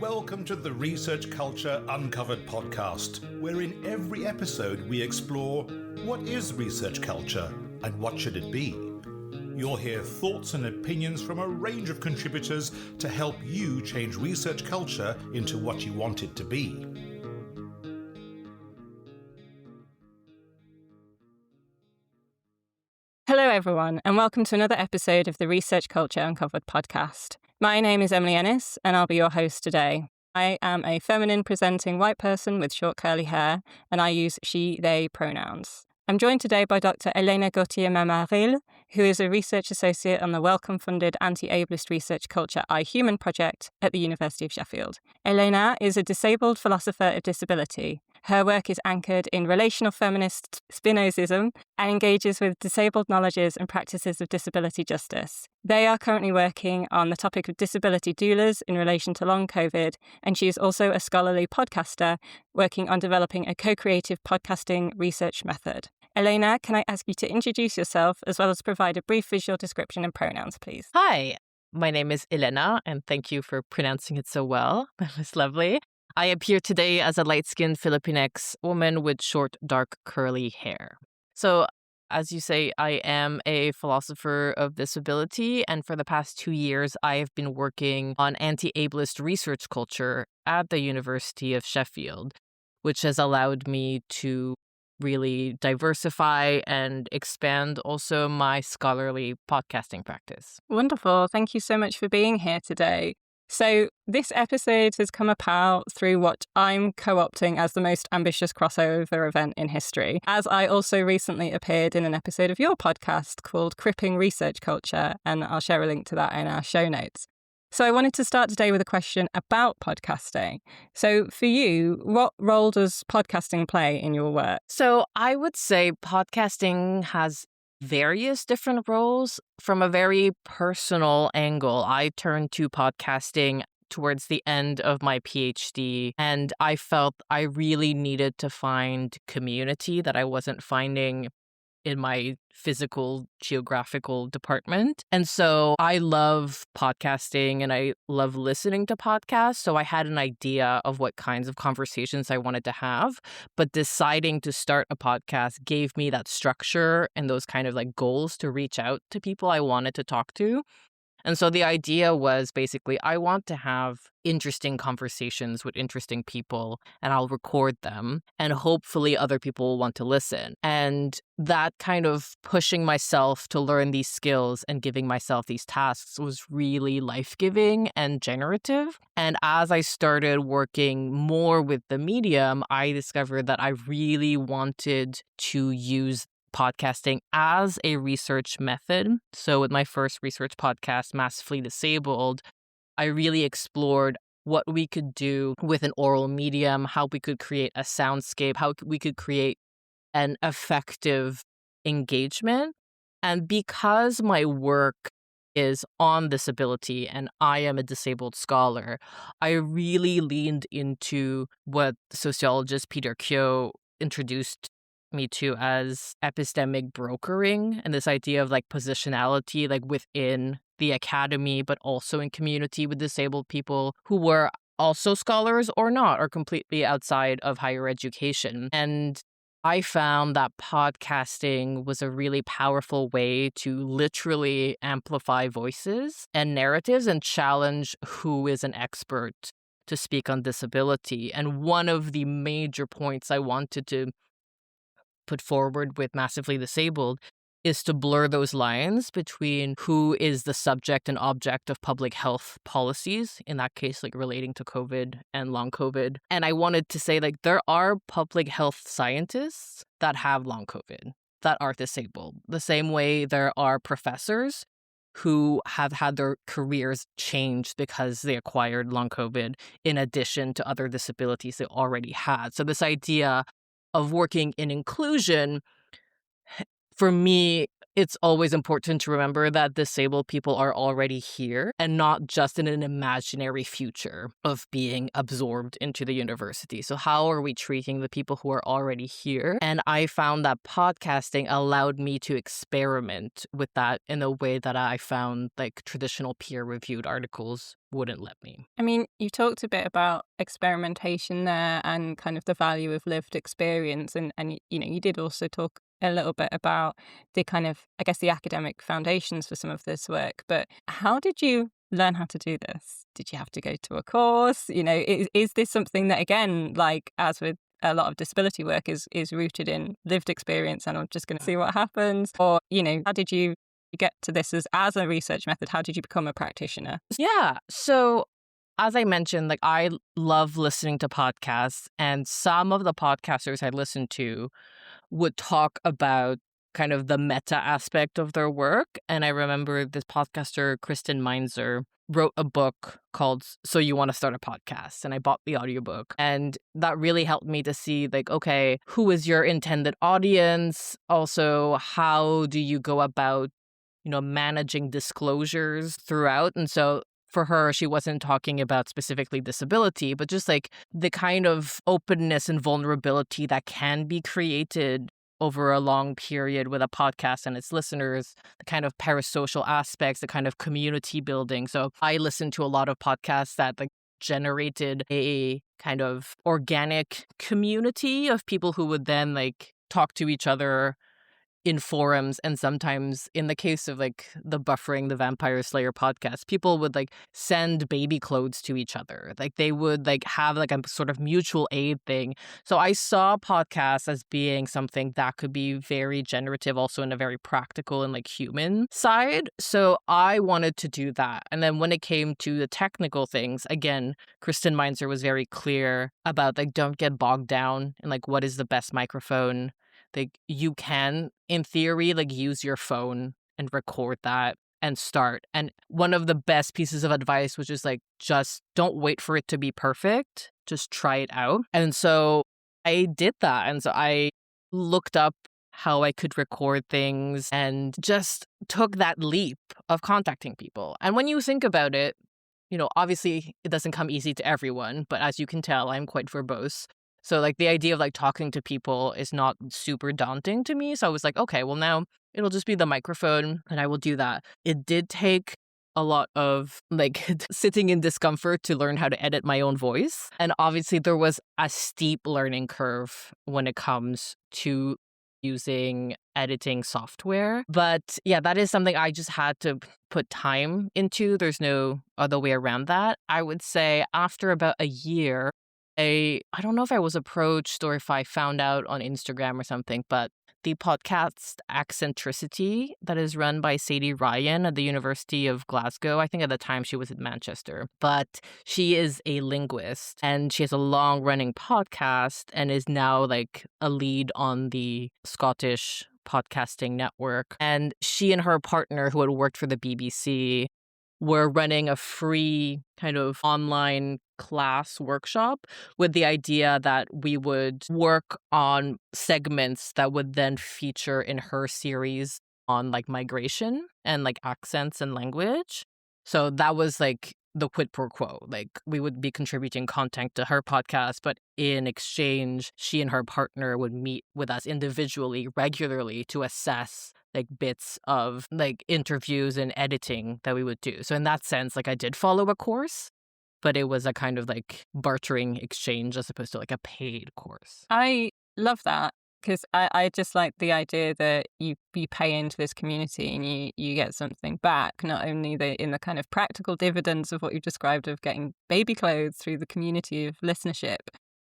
Welcome to the Research Culture Uncovered podcast, where in every episode we explore what is research culture and what should it be. You'll hear thoughts and opinions from a range of contributors to help you change research culture into what you want it to be. Hello everyone, and welcome to another episode of the Research Culture Uncovered podcast. My name is Emily Ennis, and I'll be your host today. I am a feminine presenting white person with short curly hair, and I use she, they pronouns. I'm joined today by Dr. Élaina Gauthier Mamaril, who is a research associate on the Wellcome-funded anti-ableist research culture iHuman project at the University of Sheffield. Élaina is a disabled philosopher of disability. Her work is anchored in relational feminist Spinozism and engages with disabled knowledges and practices of disability justice. They are currently working on the topic of disability doulas in relation to long COVID, and she is also a scholarly podcaster working on developing a co-creative podcasting research method. Élaina, can I ask you to introduce yourself as well as provide a brief visual description and pronouns, please? Hi, my name is Élaina, and thank you for pronouncing it so well. That was lovely. I appear today as a light-skinned Filipinx woman with short, dark, curly hair. So, as you say, I am a philosopher of disability, and for the past 2 years, I have been working on anti-ableist research culture at the University of Sheffield, which has allowed me to really diversify and expand also my scholarly podcasting practice. Wonderful. Thank you so much for being here today. So this episode has come about through what I'm co-opting as the most ambitious crossover event in history, as I also recently appeared in an episode of your podcast called Cripping Research Culture, and I'll share a link to that in our show notes. So I wanted to start today with a question about podcasting. So for you, what role does podcasting play in your work? So I would say podcasting has various different roles. From a very personal angle, I turned to podcasting towards the end of my PhD, and I felt I really needed to find community that I wasn't finding in my physical geographical department. And so I love podcasting and I love listening to podcasts. So I had an idea of what kinds of conversations I wanted to have, but deciding to start a podcast gave me that structure and those kind of like goals to reach out to people I wanted to talk to. And so the idea was basically, I want to have interesting conversations with interesting people, and I'll record them, and hopefully other people will want to listen. And that kind of pushing myself to learn these skills and giving myself these tasks was really life-giving and generative. And as I started working more with the medium, I discovered that I really wanted to use podcasting as a research method. So with my first research podcast, Massively Disabled, I really explored what we could do with an oral medium, how we could create a soundscape, how we could create an effective engagement. And because my work is on disability and I am a disabled scholar, I really leaned into what sociologist Peter Kyo introduced me to as epistemic brokering, and this idea of like positionality, like within the academy, but also in community with disabled people who were also scholars or not, or completely outside of higher education. And I found that podcasting was a really powerful way to literally amplify voices and narratives and challenge who is an expert to speak on disability. And one of the major points I wanted to put forward with Massively Disabled is to blur those lines between who is the subject and object of public health policies, in that case, like relating to COVID and long COVID. And I wanted to say, like, there are public health scientists that have long COVID, that are disabled, the same way there are professors who have had their careers changed because they acquired long COVID in addition to other disabilities they already had. So this idea of working in inclusion, for me, it's always important to remember that disabled people are already here and not just in an imaginary future of being absorbed into the university. So how are we treating the people who are already here? And I found that podcasting allowed me to experiment with that in a way that I found like traditional peer-reviewed articles wouldn't let me. I mean, you talked a bit about experimentation there and kind of the value of lived experience. And you did also talk a little bit about the kind of, I guess, the academic foundations for some of this work. But how did you learn how to do this? Did you have to go to a course? Is this something that, again, like as with a lot of disability work, is rooted in lived experience and I'm just going to see what happens? Or, how did you get to this as a research method? How did you become a practitioner? Yeah. So as I mentioned, like I love listening to podcasts, and some of the podcasters I listened to would talk about kind of the meta aspect of their work. And I remember this podcaster, Kristen Meinzer, wrote a book called So You Want to Start a Podcast. And I bought the audiobook. And that really helped me to see like, okay, who is your intended audience? Also, how do you go about, managing disclosures throughout? And so for her, she wasn't talking about specifically disability, but just like the kind of openness and vulnerability that can be created over a long period with a podcast and its listeners, the kind of parasocial aspects, the kind of community building. So I listened to a lot of podcasts that like generated a kind of organic community of people who would then like talk to each other in forums. And sometimes in the case of like the Buffering the Vampire Slayer podcast, people would like send baby clothes to each other. Like they would like have like a sort of mutual aid thing. So I saw podcasts as being something that could be very generative, also in a very practical and like human side. So I wanted to do that. And then when it came to the technical things, again, Kristen Meinzer was very clear about like don't get bogged down in like what is the best microphone. Like you can, in theory, like use your phone and record that and start. And one of the best pieces of advice was just don't wait for it to be perfect. Just try it out. And so I did that. And so I looked up how I could record things and just took that leap of contacting people. And when you think about it, obviously it doesn't come easy to everyone, but as you can tell, I'm quite verbose. So like the idea of like talking to people is not super daunting to me. So I was like, okay, well now it'll just be the microphone and I will do that. It did take a lot of like sitting in discomfort to learn how to edit my own voice. And obviously there was a steep learning curve when it comes to using editing software. But yeah, that is something I just had to put time into. There's no other way around that. I would say after about a year, I don't know if I was approached or if I found out on Instagram or something, but the podcast Accentricity that is run by Sadie Ryan at the University of Glasgow. I think at the time she was in Manchester, but she is a linguist and she has a long running podcast and is now like a lead on the Scottish podcasting network. And she and her partner, who had worked for the BBC, were running a free kind of online class workshop with the idea that we would work on segments that would then feature in her series on like migration and like accents and language. So that was like the quid pro quo. Like we would be contributing content to her podcast, but in exchange, she and her partner would meet with us individually regularly to assess like bits of like interviews and editing that we would do. So in that sense, like I did follow a course, but it was a kind of like bartering exchange as opposed to like a paid course. I love that because I just like the idea that you pay into this community and you get something back, not only in the kind of practical dividends of what you described of getting baby clothes through the community of listenership,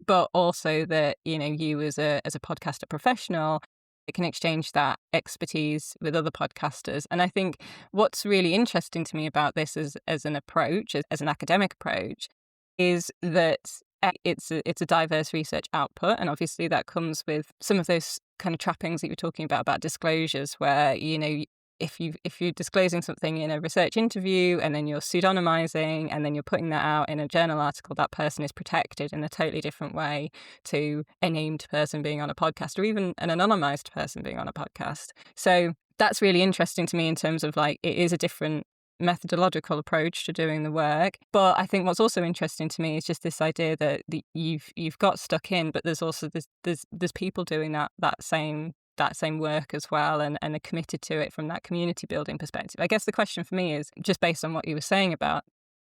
but also that, you as a podcaster professional, it can exchange that expertise with other podcasters. And I think what's really interesting to me about this as an approach, as an academic approach, is that it's a diverse research output. And obviously that comes with some of those kind of trappings that you're talking about disclosures where, if you're disclosing something in a research interview and then you're pseudonymizing and then you're putting that out in a journal article, that person is protected in a totally different way to a named person being on a podcast or even an anonymized person being on a podcast. So that's really interesting to me in terms of like, it is a different methodological approach to doing the work. But I think what's also interesting to me is just this idea that you've got stuck in, but there's also there's people doing that same work as well, and are committed to it from that community building perspective. I guess the question for me is, just based on what you were saying about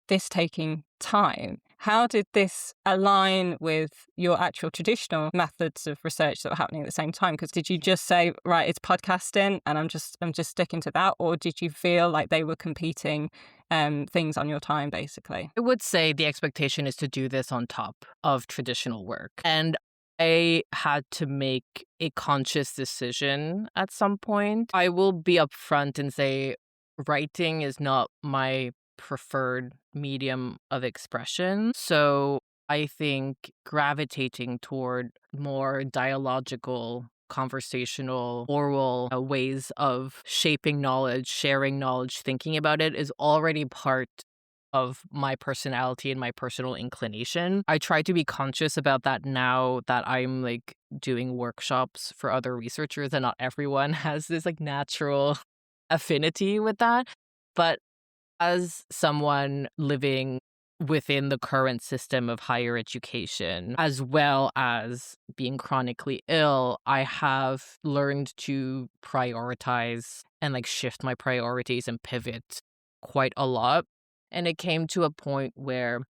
this taking time, how did this align with your actual traditional methods of research that were happening at the same time? Because did you just say, right, it's podcasting and I'm just sticking to that, or did you feel like they were competing things on your time, basically? I would say the expectation is to do this on top of traditional work. And I had to make a conscious decision at some point. I will be upfront and say writing is not my preferred medium of expression. So I think gravitating toward more dialogical, conversational, oral ways of shaping knowledge, sharing knowledge, thinking about it is already part of my personality and my personal inclination. I try to be conscious about that now that I'm like doing workshops for other researchers, and not everyone has this like natural affinity with that. But as someone living within the current system of higher education, as well as being chronically ill, I have learned to prioritize and like shift my priorities and pivot quite a lot. And it came to a point where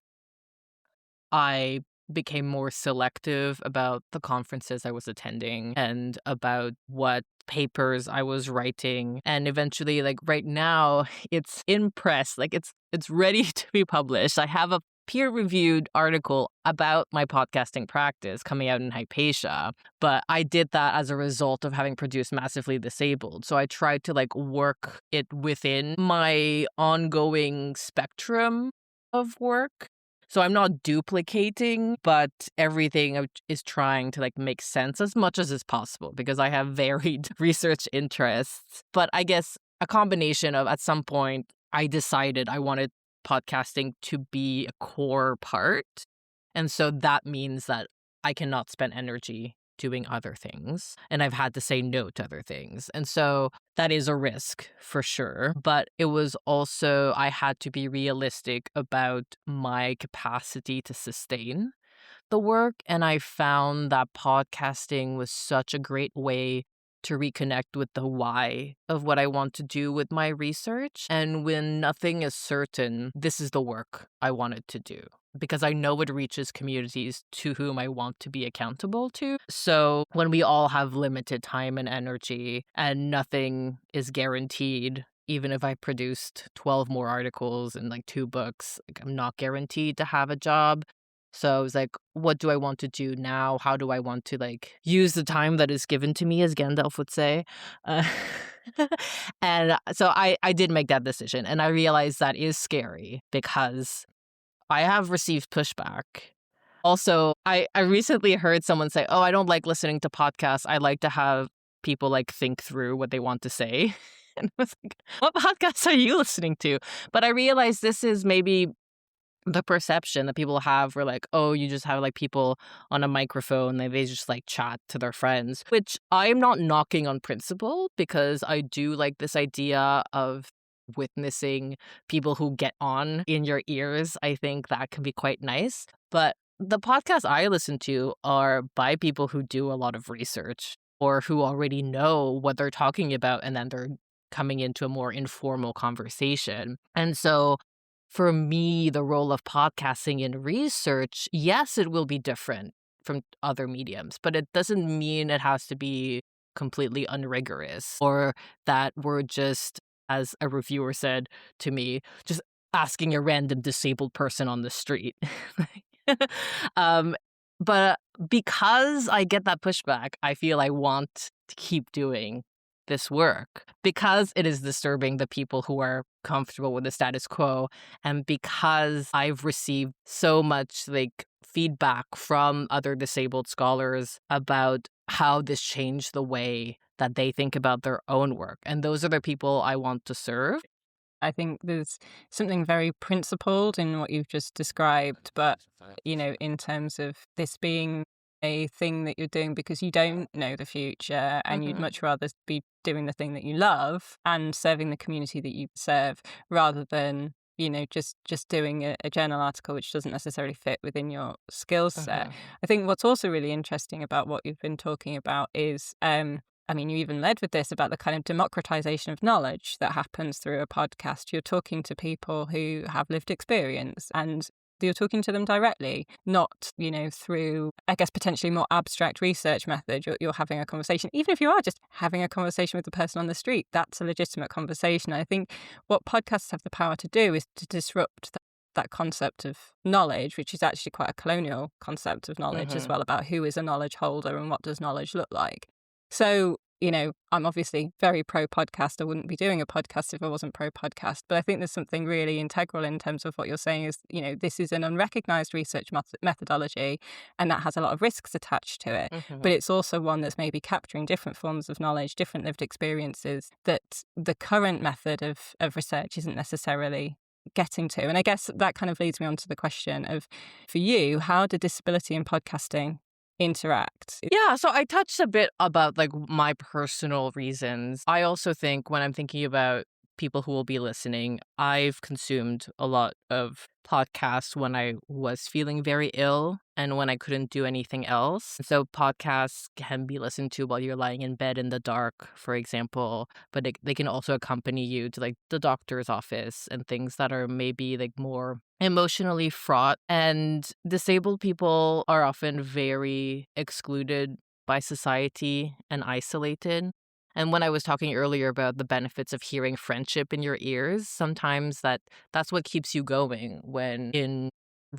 I became more selective about the conferences I was attending and about what papers I was writing. And eventually, like right now, it's in press, like it's ready to be published. I have a peer-reviewed article about my podcasting practice coming out in Hypatia, but I did that as a result of having produced Massively Disabled. So I tried to like work it within my ongoing spectrum of work. So I'm not duplicating, but everything is trying to like make sense as much as is possible because I have varied research interests. But I guess a combination of, at some point, I decided I wanted podcasting to be a core part. And so that means that I cannot spend energy doing other things. And I've had to say no to other things. And so that is a risk for sure. But it was also, I had to be realistic about my capacity to sustain the work. And I found that podcasting was such a great way to reconnect with the why of what I want to do with my research. And when nothing is certain, this is the work I wanted to do, because I know it reaches communities to whom I want to be accountable to. So when we all have limited time and energy and nothing is guaranteed, even if I produced 12 more articles and like 2 books, like I'm not guaranteed to have a job. So I was like, what do I want to do now? How do I want to like use the time that is given to me, as Gandalf would say? Uh, and so I did make that decision. And I realized that is scary because I have received pushback. Also, I recently heard someone say, oh, I don't like listening to podcasts. I like to have people like think through what they want to say. And I was like, what podcasts are you listening to? But I realized this is maybe the perception that people have, where like, oh, you just have like people on a microphone and they just like chat to their friends, which I'm not knocking on principle, because I do like this idea of witnessing people who get on in your ears. I think that can be quite nice. But the podcasts I listen to are by people who do a lot of research or who already know what they're talking about, and then they're coming into a more informal conversation. And so for me, the role of podcasting in research, yes, it will be different from other mediums, but it doesn't mean it has to be completely unrigorous, or that we're just, as a reviewer said to me, just asking a random disabled person on the street. But because I get that pushback, I feel I want to keep doing this work, because it is disturbing the people who are comfortable with the status quo, and because I've received so much like feedback from other disabled scholars about how this changed the way that they think about their own work. And those are the people I want to serve. I think there's something very principled in what you've just described, but, you know, in terms of this being a thing that you're doing because you don't know the future and you'd much rather be doing the thing that you love and serving the community that you serve rather than, just doing a journal article which doesn't necessarily fit within your skill set. I think what's also really interesting about what you've been talking about is, you even led with this about the kind of democratization of knowledge that happens through a podcast. You're talking to people who have lived experience and you're talking to them directly, not, through, I guess, potentially more abstract research method. You're having a conversation. Even if you are just having a conversation with the person on the street, that's a legitimate conversation. I think what podcasts have the power to do is to disrupt that concept of knowledge, which is actually quite a colonial concept of knowledge as well, about who is a knowledge holder and what does knowledge look like. So, I'm obviously very pro-podcast. I wouldn't be doing a podcast if I wasn't pro-podcast. But I think there's something really integral in terms of what you're saying is, this is an unrecognized research methodology, and that has a lot of risks attached to it. But it's also one that's maybe capturing different forms of knowledge, different lived experiences that the current method of research isn't necessarily getting to. And I guess that kind of leads me on to the question of, for you, how did disability and podcasting interact? Yeah, so I touched a bit about my personal reasons. I also think when I'm thinking about people who will be listening, I've consumed a lot of podcasts when I was feeling very ill and when I couldn't do anything else. So podcasts can be listened to while you're lying in bed in the dark, for example, but they can also accompany you to the doctor's office and things that are maybe more emotionally fraught. And disabled people are often very excluded by society and isolated. And when I was talking earlier about the benefits of hearing friendship in your ears, sometimes that's what keeps you going when in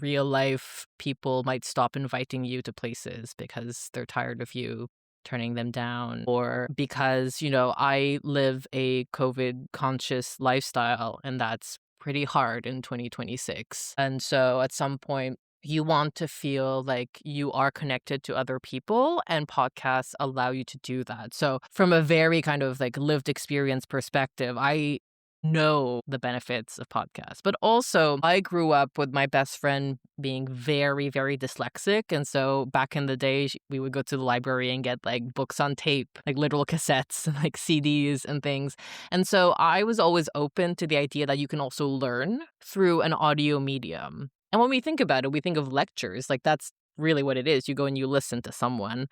real life people might stop inviting you to places because they're tired of you turning them down, or because, I live a COVID conscious lifestyle and that's pretty hard in 2026. And so at some point, you want to feel like you are connected to other people, and podcasts allow you to do that. So from a very kind of lived experience perspective, I know the benefits of podcasts. But also, I grew up with my best friend being very, very dyslexic. And so back in the day, we would go to the library and get books on tape, literal cassettes, and CDs and things. And so I was always open to the idea that you can also learn through an audio medium. And when we think about it, we think of lectures. That's really what it is. You go and you listen to someone.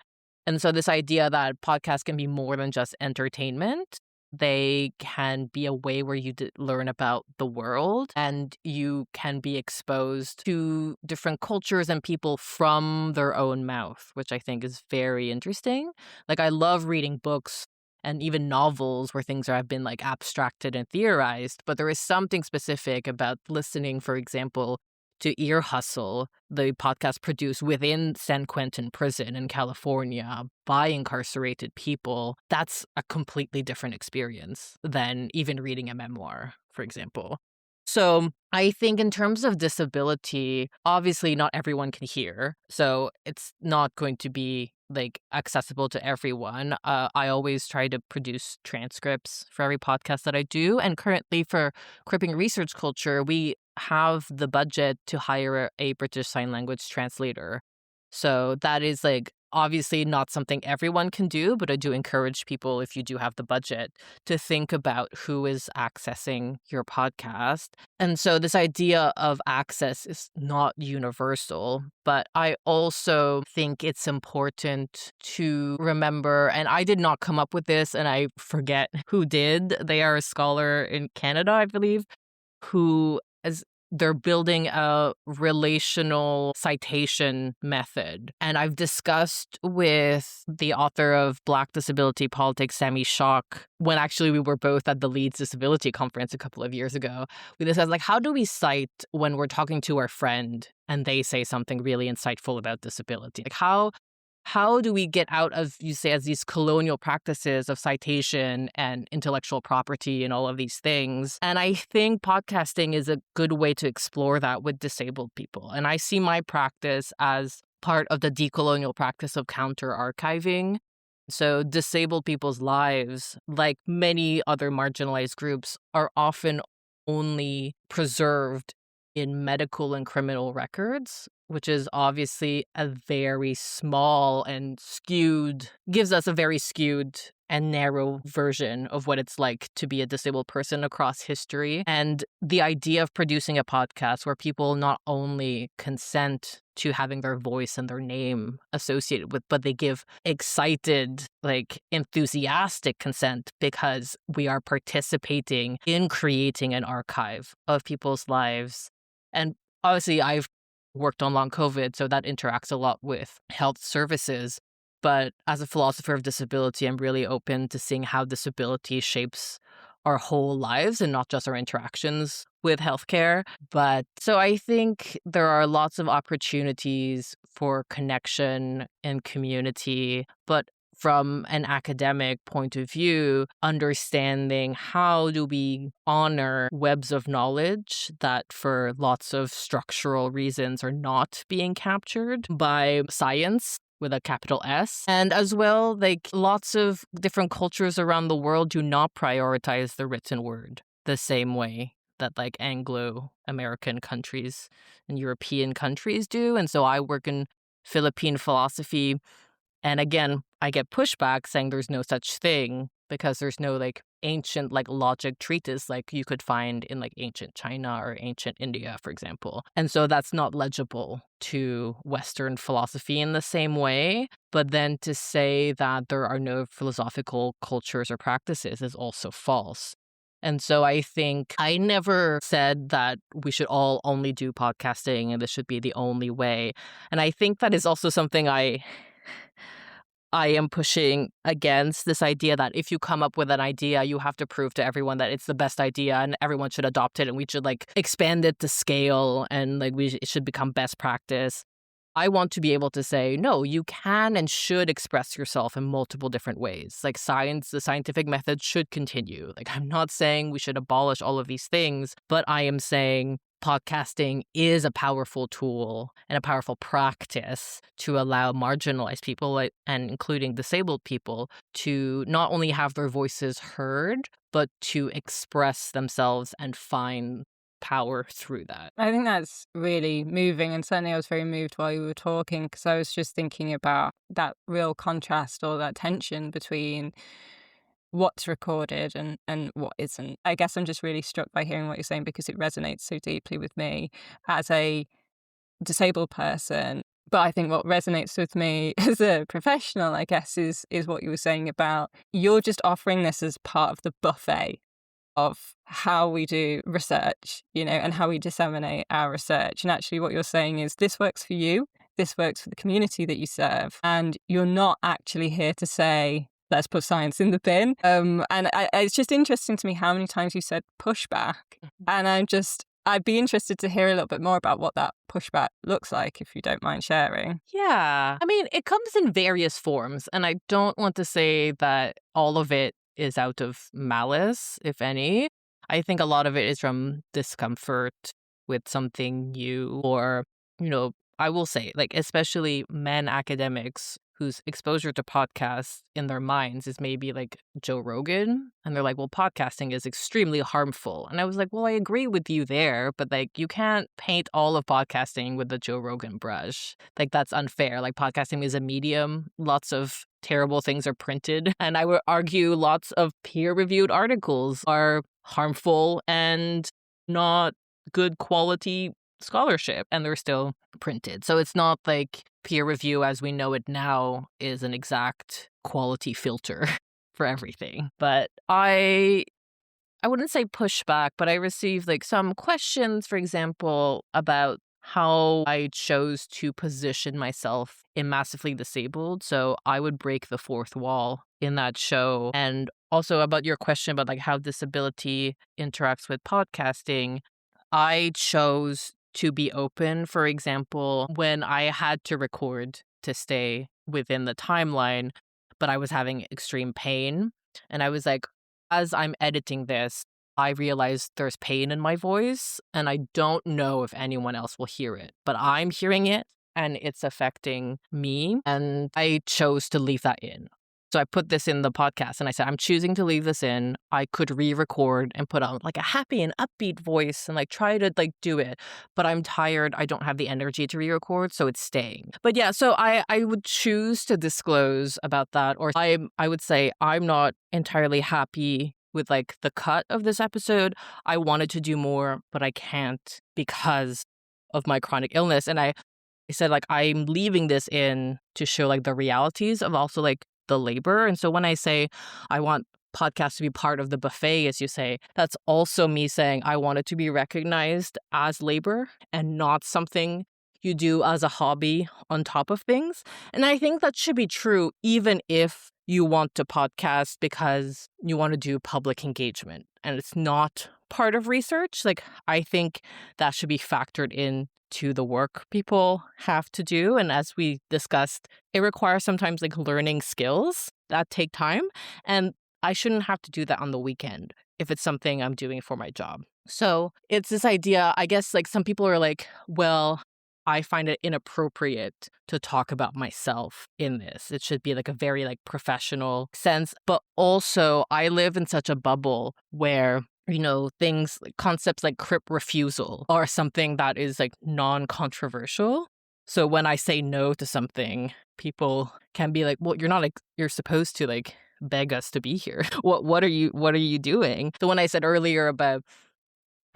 And so this idea that podcasts can be more than just entertainment, they can be a way where you learn about the world and you can be exposed to different cultures and people from their own mouth, which I think is very interesting. I love reading books and even novels where things have been abstracted and theorized, but there is something specific about listening, for example, to Ear Hustle, the podcast produced within San Quentin prison in California by incarcerated people. That's a completely different experience than even reading a memoir, for example. So I think in terms of disability, obviously not everyone can hear. So it's not going to be accessible to everyone. I always try to produce transcripts for every podcast that I do. And currently for Cripping Research Culture, we have the budget to hire a British Sign Language translator. So that is obviously not something everyone can do, but I do encourage people, if you do have the budget, to think about who is accessing your podcast. And so this idea of access is not universal, but I also think it's important to remember, and I did not come up with this, and I forget who did. They are a scholar in Canada, I believe, who is they're building a relational citation method. And I've discussed with the author of Black Disability Politics, Sami Shock, when actually we were both at the Leeds Disability Conference a couple of years ago. We discussed how do we cite when we're talking to our friend and they say something really insightful about disability? How do we get out of, you say, as these colonial practices of citation and intellectual property and all of these things? And I think podcasting is a good way to explore that with disabled people. And I see my practice as part of the decolonial practice of counter-archiving. So disabled people's lives, like many other marginalized groups, are often only preserved in medical and criminal records, which is obviously a very small and skewed, gives us a very skewed and narrow version of what it's like to be a disabled person across history. And the idea of producing a podcast where people not only consent to having their voice and their name associated with, but they give excited, enthusiastic consent because we are participating in creating an archive of people's lives. And obviously, I've worked on long COVID, so that interacts a lot with health services. But as a philosopher of disability, I'm really open to seeing how disability shapes our whole lives and not just our interactions with healthcare. But so I think there are lots of opportunities for connection and community, but from an academic point of view, understanding how do we honor webs of knowledge that for lots of structural reasons are not being captured by science with a capital S. And as well, lots of different cultures around the world do not prioritize the written word the same way that Anglo-American countries and European countries do. And so I work in Philippine philosophy. And again, I get pushback saying there's no such thing because there's no ancient logic treatise like you could find in ancient China or ancient India, for example. And so that's not legible to Western philosophy in the same way. But then to say that there are no philosophical cultures or practices is also false. And so I think I never said that we should all only do podcasting and this should be the only way. And I think that is also something I am pushing against, this idea that if you come up with an idea, you have to prove to everyone that it's the best idea and everyone should adopt it and we should expand it to scale and it should become best practice. I want to be able to say, no, you can and should express yourself in multiple different ways. Science, the scientific method should continue. I'm not saying we should abolish all of these things, but I am saying podcasting is a powerful tool and a powerful practice to allow marginalized people and including disabled people to not only have their voices heard, but to express themselves and find power through that. I think that's really moving, and certainly I was very moved while you were talking because I was just thinking about that real contrast or that tension between what's recorded and what isn't. I guess I'm just really struck by hearing what you're saying because it resonates so deeply with me as a disabled person. But I think what resonates with me as a professional, I guess, is what you were saying about you're just offering this as part of the buffet of how we do research, and how we disseminate our research. And actually what you're saying is this works for you, this works for the community that you serve. And you're not actually here to say, let's put science in the bin. It's just interesting to me how many times you said pushback. And I'd be interested to hear a little bit more about what that pushback looks like, if you don't mind sharing. Yeah. I mean, it comes in various forms. And I don't want to say that all of it is out of malice, if any. I think a lot of it is from discomfort with something new or, I will say, especially men academics whose exposure to podcasts in their minds is maybe Joe Rogan. And they're like, well, podcasting is extremely harmful. And I was like, well, I agree with you there, but you can't paint all of podcasting with the Joe Rogan brush. That's unfair. Podcasting is a medium. Lots of terrible things are printed. And I would argue lots of peer-reviewed articles are harmful and not good quality scholarship, and they're still printed. So it's not peer review as we know it now is an exact quality filter for everything. But I wouldn't say pushback, but I received some questions, for example, about how I chose to position myself in Massively Disabled. So I would break the fourth wall in that show. And also about your question about how disability interacts with podcasting, I chose to be open. For example, when I had to record to stay within the timeline, but I was having extreme pain. And I was as I'm editing this, I realized there's pain in my voice and I don't know if anyone else will hear it, but I'm hearing it and it's affecting me. And I chose to leave that in. So I put this in the podcast and I said, I'm choosing to leave this in. I could re-record and put on like a happy and upbeat voice and like try to like do it. But I'm tired. I don't have the energy to re-record, so it's staying. But yeah, so I would choose to disclose about that. Or I would say I'm not entirely happy with like the cut of this episode. I wanted to do more, but I can't because of my chronic illness. And I said like I'm leaving this in to show like the realities of also like the labor. And so when I say I want podcasts to be part of the buffet, as you say, that's also me saying I want it to be recognized as labor and not something you do as a hobby on top of things. And I think that should be true even if you want to podcast because you want to do public engagement and it's not part of research. Like I think that should be factored in to the work people have to do. And as we discussed, it requires sometimes like learning skills that take time. And I shouldn't have to do that on the weekend if it's something I'm doing for my job. So it's this idea, I guess, like some people are like, well, I find it inappropriate to talk about myself in this. It should be like a very like professional sense. But also I live in such a bubble where things like concepts like crip refusal are something that is like non-controversial. So when I say no to something, people can be like, well, you're supposed to like beg us to be here. What are you doing? The one I said earlier about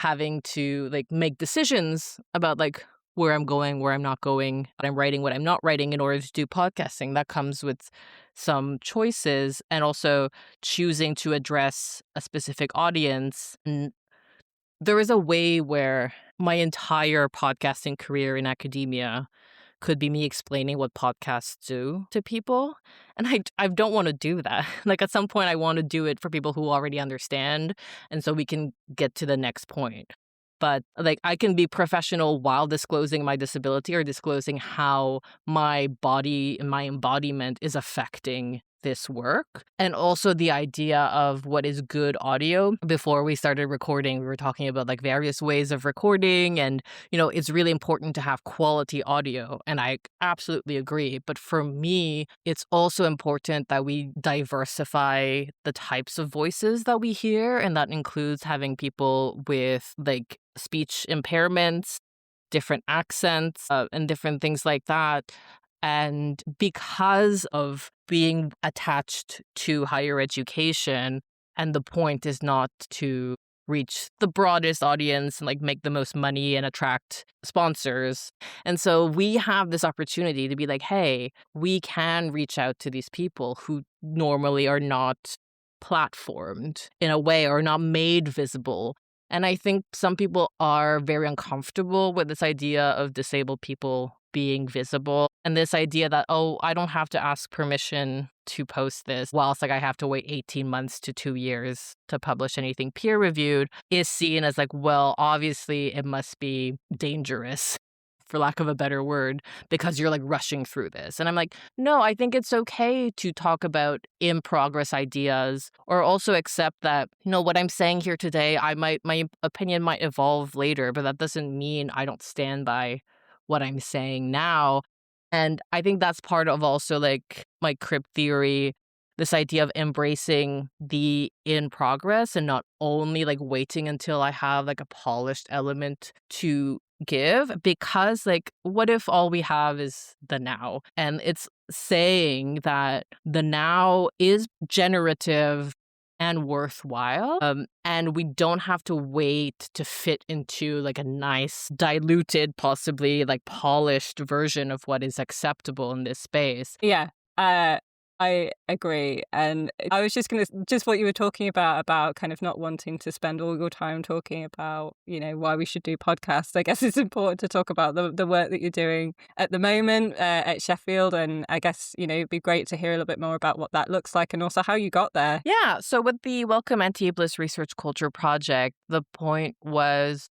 having to like make decisions about like where I'm going, where I'm not going, what I'm writing, what I'm not writing in order to do podcasting. That comes with some choices and also choosing to address a specific audience. And there is a way where my entire podcasting career in academia could be me explaining what podcasts do to people. And I don't want to do that. Like at some point, I want to do it for people who already understand. And so we can get to the next point. But like I can be professional while disclosing my disability or disclosing how my body and my embodiment is affecting this work. And also the idea of what is good audio. Before we started recording, we were talking about like various ways of recording and, it's really important to have quality audio. And I absolutely agree. But for me, it's also important that we diversify the types of voices that we hear. And that includes having people with like speech impairments, different accents, and different things like that. And because of being attached to higher education, and the point is not to reach the broadest audience and like make the most money and attract sponsors. And so we have this opportunity to be like, hey, we can reach out to these people who normally are not platformed in a way or not made visible. And I think some people are very uncomfortable with this idea of disabled people being visible and this idea that, oh, I don't have to ask permission to post this, whilst like I have to wait 18 months to 2 years to publish anything peer reviewed, is seen as like, well, obviously it must be dangerous, for lack of a better word, because you're like rushing through this. And I'm like, no, I think it's okay to talk about in progress ideas or also accept that, what I'm saying here today, my opinion might evolve later, but that doesn't mean I don't stand by what I'm saying now. And I think that's part of also like my crip theory, this idea of embracing the in progress and not only like waiting until I have like a polished element to give, because like what if all we have is the now? And it's saying that the now is generative and worthwhile, and we don't have to wait to fit into like a nice diluted, possibly like polished version of what is acceptable in this space. Yeah, I agree. And I was just what you were talking about kind of not wanting to spend all your time talking about, why we should do podcasts. I guess it's important to talk about the work that you're doing at the moment at Sheffield. And I guess, it'd be great to hear a little bit more about what that looks like and also how you got there. Yeah. So with the Welcome Anti-Ableist Research Culture Project, the point was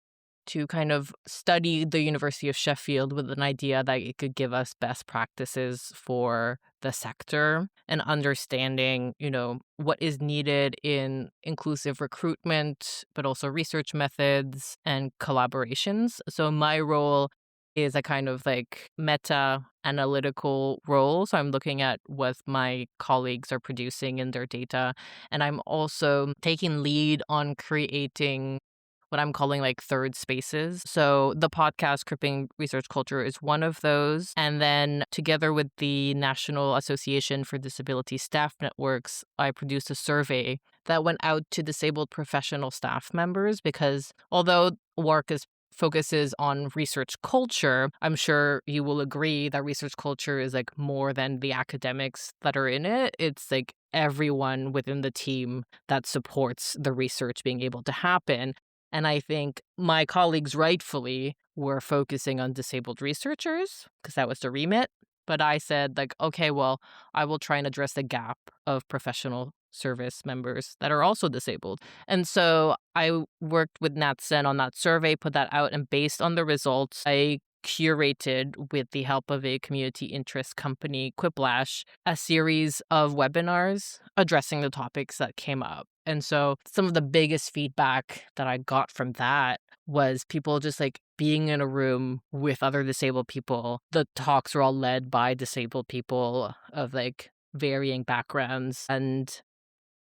to kind of study the University of Sheffield with an idea that it could give us best practices for the sector and understanding, what is needed in inclusive recruitment, but also research methods and collaborations. So my role is a kind of like meta analytical role. So I'm looking at what my colleagues are producing in their data. And I'm also taking lead on creating what I'm calling like third spaces. So the podcast Cripping Research Culture is one of those. And then together with the National Association for Disability Staff Networks, I produced a survey that went out to disabled professional staff members because although work focuses on research culture, I'm sure you will agree that research culture is like more than the academics that are in it. It's like everyone within the team that supports the research being able to happen. And I think my colleagues rightfully were focusing on disabled researchers because that was the remit. But I said, like, okay, well, I will try and address the gap of professional service members that are also disabled. And so I worked with NatSen on that survey, put that out, and based on the results, I curated with the help of a community interest company, Quiplash, a series of webinars addressing the topics that came up. And so some of the biggest feedback that I got from that was people just like being in a room with other disabled people. The talks were all led by disabled people of like varying backgrounds, and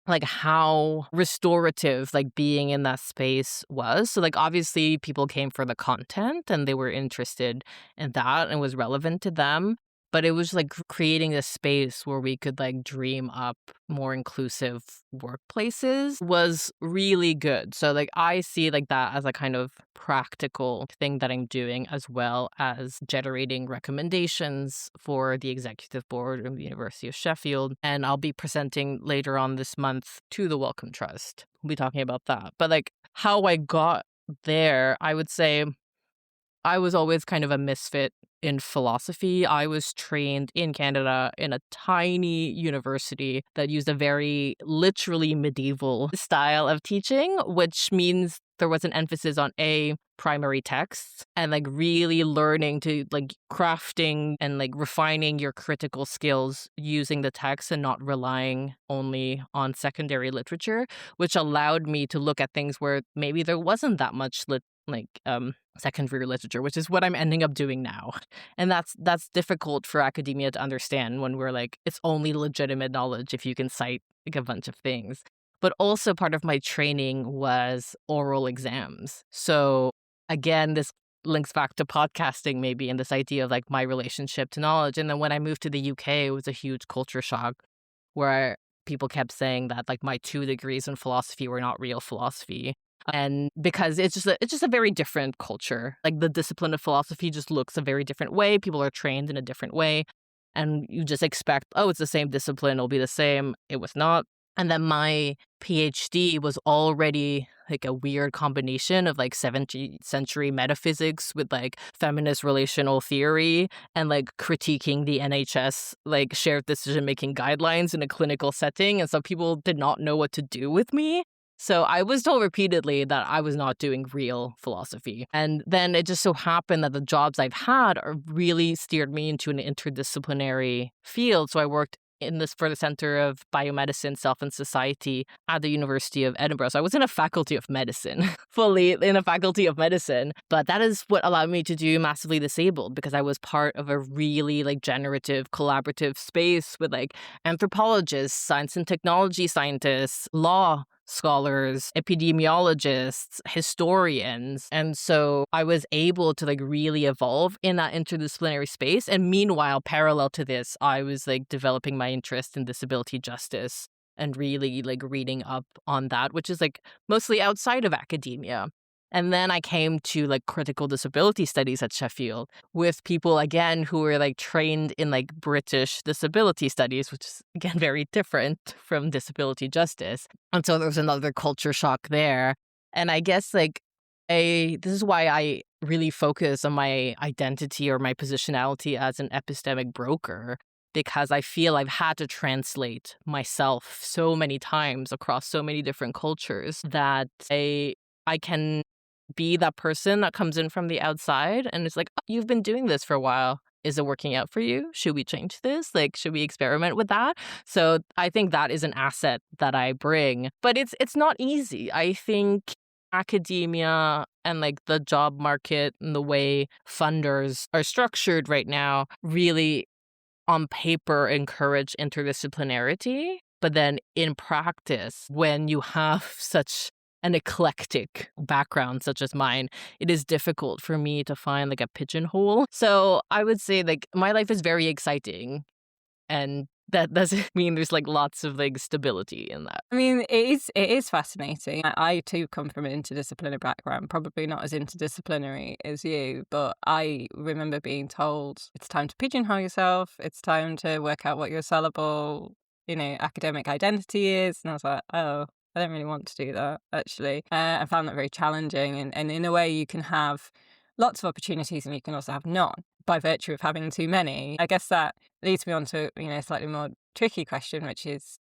like how restorative like being in that space was. So like obviously people came for the content and they were interested in that and was relevant to them. But it was like creating a space where we could like dream up more inclusive workplaces was really good. So like I see like that as a kind of practical thing that I'm doing, as well as generating recommendations for the executive board of the University of Sheffield. And I'll be presenting later on this month to the Wellcome Trust. We'll be talking about that. But like how I got there, I would say I was always kind of a misfit in philosophy. I was trained in Canada in a tiny university that used a very literally medieval style of teaching, which means there was an emphasis on primary texts and like really learning to like crafting and like refining your critical skills using the text and not relying only on secondary literature, which allowed me to look at things where maybe there wasn't that much secondary literature, which is what I'm ending up doing now. And that's difficult for academia to understand when we're like, it's only legitimate knowledge if you can cite like a bunch of things. But also part of my training was oral exams. So again, this links back to podcasting maybe, and this idea of like my relationship to knowledge. And then when I moved to the UK, it was a huge culture shock where people kept saying that like my 2 degrees in philosophy were not real philosophy. And because it's just a very different culture. Like the discipline of philosophy just looks a very different way. People are trained in a different way. And you just expect, oh, it's the same discipline, it'll be the same. It was not. And then my PhD was already like a weird combination of like 17th century metaphysics with like feminist relational theory and like critiquing the NHS like shared decision making guidelines in a clinical setting. And so people did not know what to do with me. So I was told repeatedly that I was not doing real philosophy. And then it just so happened that the jobs I've had are really steered me into an interdisciplinary field. So I worked for the Center of Biomedicine, Self and Society at the University of Edinburgh. So I was in a faculty of medicine, fully in a faculty of medicine. But that is what allowed me to do Massively Disabled, because I was part of a really like generative, collaborative space with like anthropologists, science and technology scientists, law scholars, epidemiologists, historians. And so I was able to like really evolve in that interdisciplinary space. And meanwhile, parallel to this, I was like developing my interest in disability justice and really like reading up on that, which is like mostly outside of academia. And then I came to like critical disability studies at Sheffield with people, again, who were like trained in like British disability studies, which is again very different from disability justice. And so there was another culture shock there. And I guess like this is why I really focus on my identity or my positionality as an epistemic broker, because I feel I've had to translate myself so many times across so many different cultures that I can be that person that comes in from the outside and it's like, oh, you've been doing this for a while. Is it working out for you? Should we change this? Like, should we experiment with that? So I think that is an asset that I bring. But it's not easy. I think academia and like the job market and the way funders are structured right now really on paper encourage interdisciplinarity, but then in practice, when you have such an eclectic background such as mine, it is difficult for me to find like a pigeonhole. So I would say like my life is very exciting, and that doesn't mean there's like lots of like stability in that. I mean, it is fascinating. I too come from an interdisciplinary background, probably not as interdisciplinary as you, but I remember being told it's time to pigeonhole yourself. It's time to work out what your sellable, academic identity is. And I was like, oh, I don't really want to do that, actually. I found that very challenging. And in a way, you can have lots of opportunities and you can also have none by virtue of having too many. I guess that leads me on to, a slightly more tricky question, which is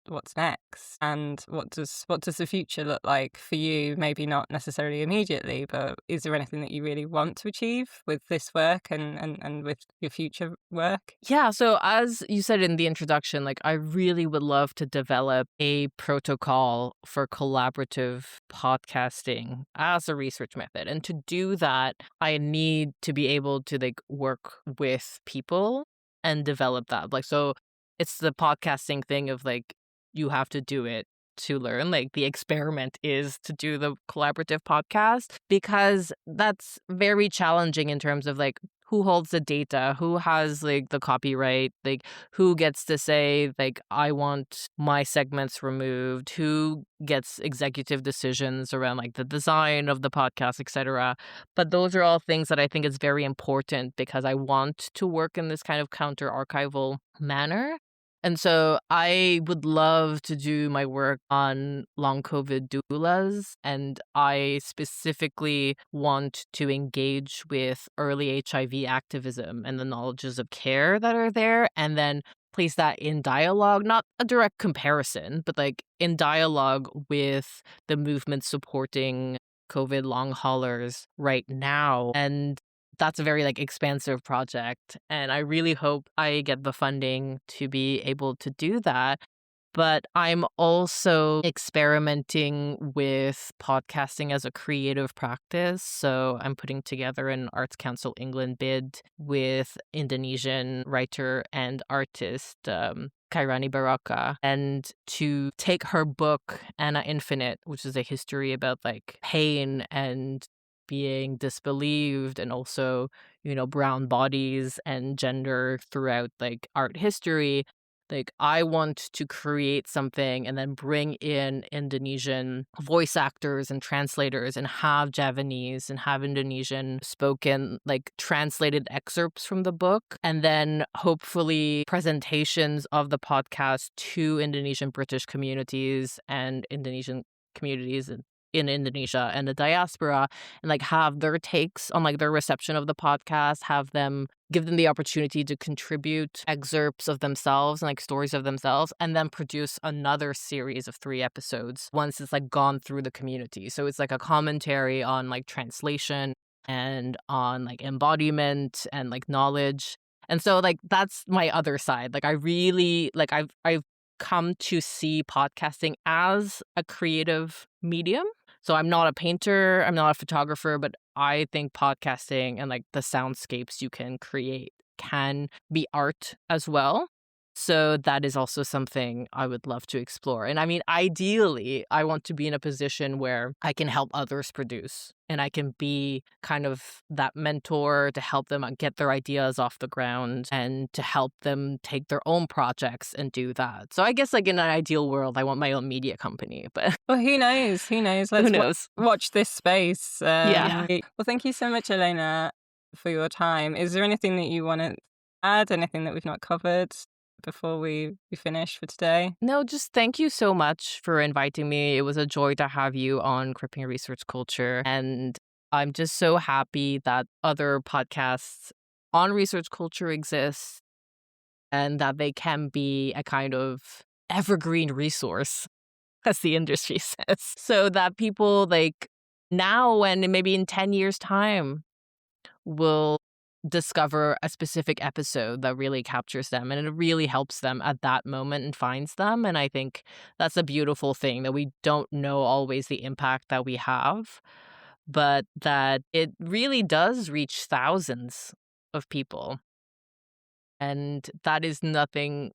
what's next, and what does the future look like for you? Maybe not necessarily immediately, but is there anything that you really want to achieve with this work and with your future work? Yeah, so as you said in the introduction, like I really would love to develop a protocol for collaborative podcasting as a research method. And to do that, I need to be able to like work with people and develop that. Like, so it's the podcasting thing of like, you have to do it to learn. Like the experiment is to do the collaborative podcast, because that's very challenging in terms of like who holds the data, who has like the copyright, like who gets to say like I want my segments removed, who gets executive decisions around like the design of the podcast, etc. But those are all things that I think is very important because I want to work in this kind of counter archival manner. And so I would love to do my work on long COVID doulas, and I specifically want to engage with early HIV activism and the knowledges of care that are there, and then place that in dialogue, not a direct comparison, but like in dialogue with the movement supporting COVID long haulers right now. And that's a very like expansive project, and I really hope I get the funding to be able to do that. But I'm also experimenting with podcasting as a creative practice. So I'm putting together an Arts Council England bid with Indonesian writer and artist Kairani Baraka, and to take her book Anna Infinite, which is a history about like pain and being disbelieved, and also, brown bodies and gender throughout like art history. Like I want to create something and then bring in Indonesian voice actors and translators and have Javanese and have Indonesian spoken, like translated excerpts from the book, and then hopefully presentations of the podcast to Indonesian British communities and Indonesian communities in Indonesia and the diaspora, and like have their takes on like their reception of the podcast, give them the opportunity to contribute excerpts of themselves and like stories of themselves, and then produce another series of 3 episodes once it's like gone through the community. So it's like a commentary on like translation and on like embodiment and like knowledge. And so like that's my other side. Like I really like I've come to see podcasting as a creative medium. So I'm not a painter, I'm not a photographer, but I think podcasting and like the soundscapes you can create can be art as well. So that is also something I would love to explore. And I mean, ideally, I want to be in a position where I can help others produce, and I can be kind of that mentor to help them get their ideas off the ground and to help them take their own projects and do that. So I guess like in an ideal world, I want my own media company, but Well, who knows? Who knows? Let's who knows? watch this space. Yeah. Well, thank you so much, Élaina, for your time. Is there anything that you want to add? Anything that we've not covered before we finish for today? No, just thank you so much for inviting me. It was a joy to have you on Cripping Research Culture. And I'm just so happy that other podcasts on research culture exist and that they can be a kind of evergreen resource, as the industry says, so that people like now and maybe in 10 years' time will discover a specific episode that really captures them and it really helps them at that moment and finds them. And I think that's a beautiful thing, that we don't know always the impact that we have, but that it really does reach thousands of people. And that is nothing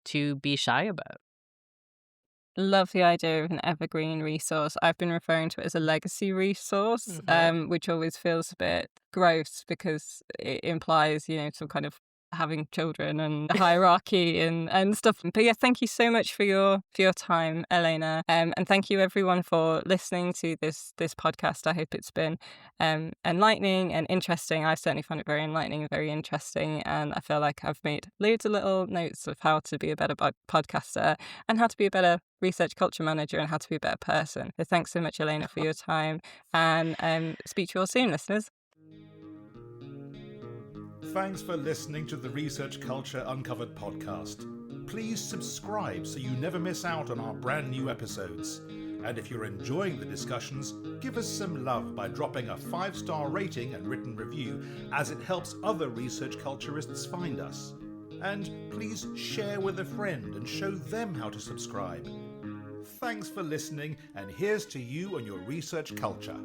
to be shy about. Love the idea of an evergreen resource. I've been referring to it as a legacy resource, which always feels a bit gross because it implies, some kind of having children and hierarchy and stuff. But yeah, thank you so much for your time, Élaina. And thank you everyone for listening to this podcast. I hope it's been enlightening and interesting. I certainly found it very enlightening and very interesting. And I feel like I've made loads of little notes of how to be a better podcaster and how to be a better research culture manager and how to be a better person. So thanks so much, Élaina, for your time, and speak to you all soon, listeners. Thanks for listening to the Research Culture Uncovered podcast. Please subscribe so you never miss out on our brand new episodes. And if you're enjoying the discussions, give us some love by dropping a 5-star rating and written review, as it helps other research culturists find us. And please share with a friend and show them how to subscribe. Thanks for listening, and here's to you and your research culture.